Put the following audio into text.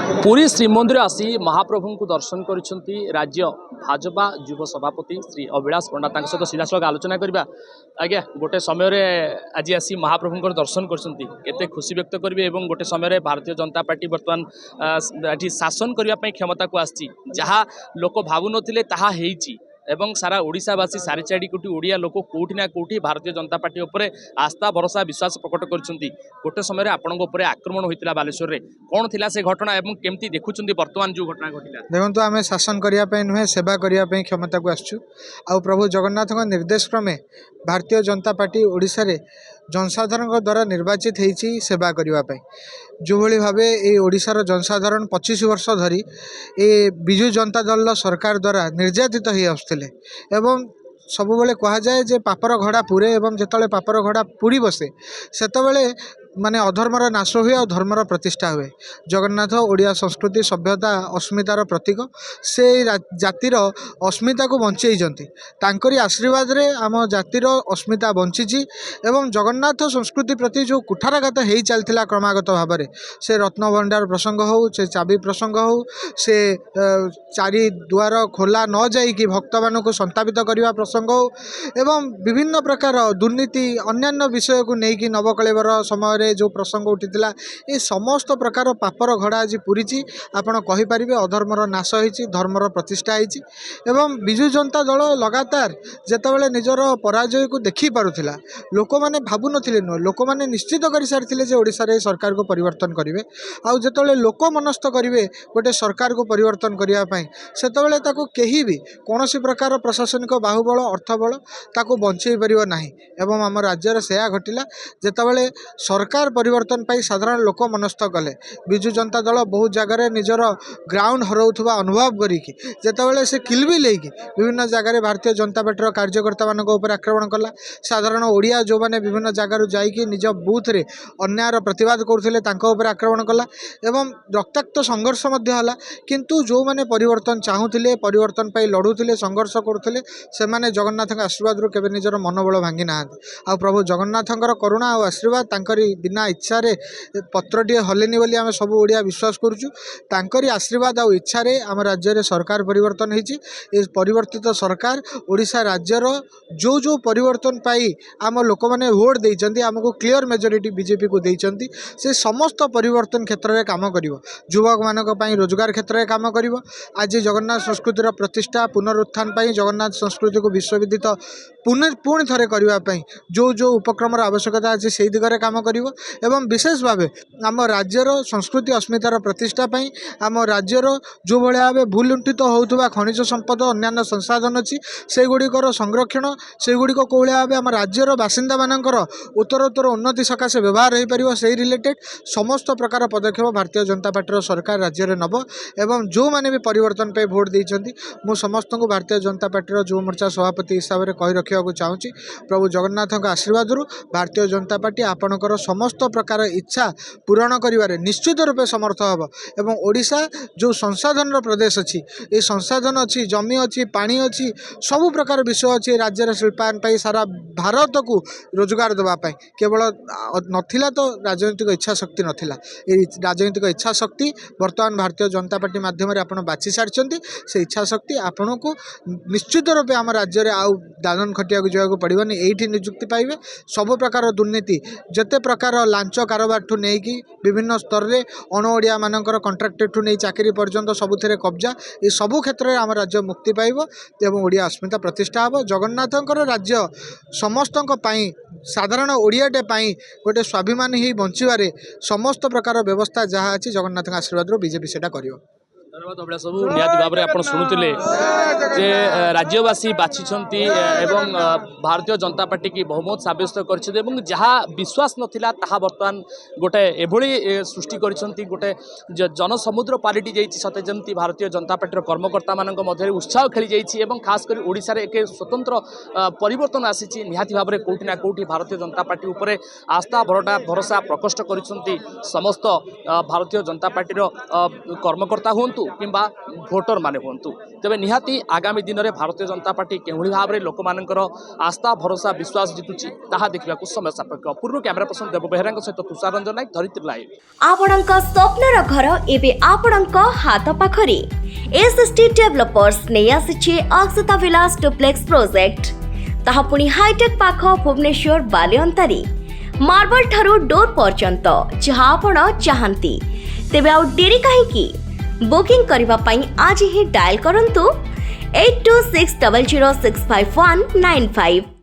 पुरी श्रीमंदिर आसी महाप्रभु को दर्शन करिसेंती राज्य भाजपा युव सभापति श्री अभिलाष पंडा सहित सीधासल आलोचना करबा। आज्ञा गोटे समय रे आज आसी महाप्रभु दर्शन करछंती केते खुशी व्यक्त करिवे एवं गोटे समय रे भारतीय जनता पार्टी वर्तमान एठी शासन करिया पई क्षमता को आछि जहा लोक भाबु नथिले ताहा हेइछि एवं सारा ओडिशावासी 4.5 कोटी ओडिया लोक कोठी ना कोठी भारतीय जनता पार्टी उपरे आस्था भरोसा विश्वास प्रकट करछंती। गोटे समय आपनक उपरे आक्रमण होइतिला बालेश्वर रे कोन थिला से घटना एवं केमती देखुछंती वर्तमान जो घटना घटिला? देखो आम शासन करने नुहे सेवा करने क्षमता को आसु आ प्रभु जगन्नाथ निर्देश क्रमे भारतीय जनता पार्टी ओडिशा रे जनसाधारण द्वारा निर्वाचित होती सेवा करने जो भली भाव ये ओडिशार जनसाधारण 25 वर्ष धरी ये विजु जनता दल सरकार द्वारा निर्यातित हो आसुले एवं सबुबले कह जाए जे पापर घड़ा पुरे एवं जिते पापर घड़ा पुड़ी बसे सेतबेले माने अधर्मर नाश हुए और धर्मर प्रतिष्ठा हुए। जगन्नाथ ओडिया संस्कृति सभ्यता अस्मितार प्रतीक से जातिर अस्मिता को बंचेइजंती तांकरी आशीर्वाद रे आम जातिर अस्मिता बंची एवं जगन्नाथ संस्कृति प्रति जो कुठाराघात हो चलता क्रमागत भाव में से रत्न भंडार प्रसंग हो से चाबी प्रसंग हो से चारि दुआर खोला न जाइकी भक्त मान को संतापित करने प्रसंग हो एवं विभिन्न प्रकार दुर्नीति अन्यान्य विषय को लेकिन नवकलेवर समय जो प्रसंग उठीला ये समस्त प्रकार पापर घड़ा आज पूरी आपड़ कहीपर अधर्मर नाश होती धर्मर प्रतिष्ठा होती एवं विजु जनता दल लगातार जितेबाला निजर पराजय को देखी पारुला लोक मैंने भावु नुह लोक मैंने निश्चित कर सारी ओडिशा रे सरकार को परिवर्तन करेंगे आउ जो लोक मनस्थ करेंगे गोटे सरकार को परिवर्तन करने से कहीं भी कौन प्रकार प्रशासनिक बाहुबल अर्थबल ताको बंचई पार ना एवं आम राज्यर से घटिला जितेबाला सरकार परिवर्तन पाई साधारण लोक मनस्थ कले विजु जनता दल बहुत जगार निजर ग्राउंड हराउथुबा अनुभव करिकी जेतेबेले से किलबी लेकी विभिन्न जगार भारतीय जनता पार्टी कार्यकर्ता मानक ऊपर आक्रमण कला साधारण ओडिया जो माने विभिन्न जगार जाइकी निज बूथ रे अन्यायर प्रतिवाद करथिले तांको ऊपर आक्रमण कला एवं रक्ताक्त संघर्ष मध्य हला किंतु जो माने परिवर्तन चाहूथिले परिवर्तन पाई लड़ुथिले संघर्ष करुथिले से माने जगन्नाथ आशीर्वाद रो केबे निजर मनोबल भांगी ना आ प्रभु जगन्नाथंकर करुणा और आशीर्वाद तांकरी बिना इच्छा रे पत्रटी हलेनी बोली आम सब ओडिया विश्वास करुचु तांकरी आशीर्वाद और इच्छा रे आम राज्य रे सरकार परिवर्तन होती परिवर्तित सरकार ओडिशा राज्यर जो जो परिवर्तन पाई आम लोक मैंने भोट देइचंती आमको क्लियर मेजोरिटी बीजेपी को देइचंती से समस्त परिवर्तन क्षेत्र में काम करिवो युवक मानक पई रोजगार क्षेत्र में काम करिवो आज जगन्नाथ संस्कृतिर प्रतिष्ठा पुनरुत्थान पाई जगन्नाथ संस्कृति को विश्वविदित पुणी थे करने जो जो उपक्रम आवश्यकता अच्छे से दिगरे काम करिवो एवं विशेष भाव आम राज्यर संस्कृति अस्मितार प्रतिष्ठा पाई आम राज्यर जो भाया भाव भूल लुंठित होता खनिज संपद अन्य संसाधन अच्छी से गुड़िकर संरक्षण से गुड़िक कौन भाव आम राज्यर बासिंदा मानकर उत्तरोत्तर उन्नति सकाशे व्यवहार हो पार से रिलेटेड समस्त प्रकार पदक्षेप भारतीय जनता पार्टी सरकार राज्य में नब एवं जो मैंने भी परिवर्तन पे भोट देइचंती मु समस्त को भारतीय जनता पार्टी युव मोर्चा सभापति हिसाब से कही रखा चाहूँगी प्रभु जगन्नाथ आशीर्वाद भारतीय जनता पार्टी आपणकर समस्त प्रकार इच्छा पूरण करिवारे निश्चित रूपे समर्थ हम एवं ओडिशा जो संसाधन प्रदेश अच्छी ये संसाधन अच्छी जमी अच्छी पानी अच्छी सबु प्रकार विषय अच्छी राज्यर शिल्पायन पाई सारा भारत को रोजगार देवाई केवल नथिला तो राजनीतिक इच्छा शक्ति नथिला ये राजनीतिक इच्छा शक्ति वर्तमान भारतीय जनता पार्टी माध्यम आप बाछी सारी से इच्छा शक्ति आपण को निश्चित रूपे आम राज्य में आउ दादन खटिया को जावाक पड़ोनी ये निजुक्ति पाइबे सब प्रकार दुर्नीति जते प्रकार लांच कारोबार ठू नहीं कि विभिन्न स्तर में अणओडिया मानकर कंट्राक्टेड ठू नहीं चाकरी पर्यंत सबुथिरे कब्जा ये सबू क्षेत्र में आम राज्य मुक्ति पाइब एवं ओडिया अस्मिता प्रतिष्ठा हम जगन्नाथंकर राज्य समस्त साधारण ओडियाटे पाई गोटे स्वाभिमान ही बंचवारे समस्त प्रकार व्यवस्था जहाँ अच्छी जगन्नाथ आशीर्वाद बीजेपी सेटा करियो। धन्यवाद अभिलाष बाबू निहाती भाव में आप शुणुते जे राज्यवासी बाछिछंती एवं भारतीय जनता पार्टी की बहुमत सब्यस्त कर जहाँ विश्वास नथिला ताहा वर्तमान गोटे एभली सृष्टि करिसंती गोटे जनसमुद्र पालिटी जाइछि सते जमती भारतीय जनता पार्टी कर्मकर्ता मानक मध्य उत्साह खेली जाइछि एवं खास कर ओडिशा रे एक स्वतंत्र परिवर्तन आसीछि निहाती भाव में कोठी ना कोठी भारतीय जनता पार्टी उपरे आस्था भरोसा प्रकट करिसंती समस्त भारतीय जनता पार्टी कर्मकर्ता हुंतु किंबा भोटर माने हुंतु तेबे निहाती आगामी दिन में भारतीय जनता पार्टी केउली भाव में लोक मानकर आस्था भरोसा विश्वास जितुची ताहा देखा समय सापेक्ष पूर्व कैमेरा पर्सन देव बेहरा सहित तुषार रंजन नायक धरित्री लाइव आपणक स्वप्नर घर एबे आपणक हाथ पाखरे एसएसटी डेवलपर्स नै आसिछे अक्षता विलास डुप्लेक्स प्रोजेक्ट ताहा पुनी हाईटेक पाख भुवनेश्वर बालिअंतारी मार्बल ठारू डोर पर्यंत जहाँ आपण चाहती तेबे आउ डेरी काहेकि बुकिंग करिबा पई आज ही डायल करंतु 8260065195।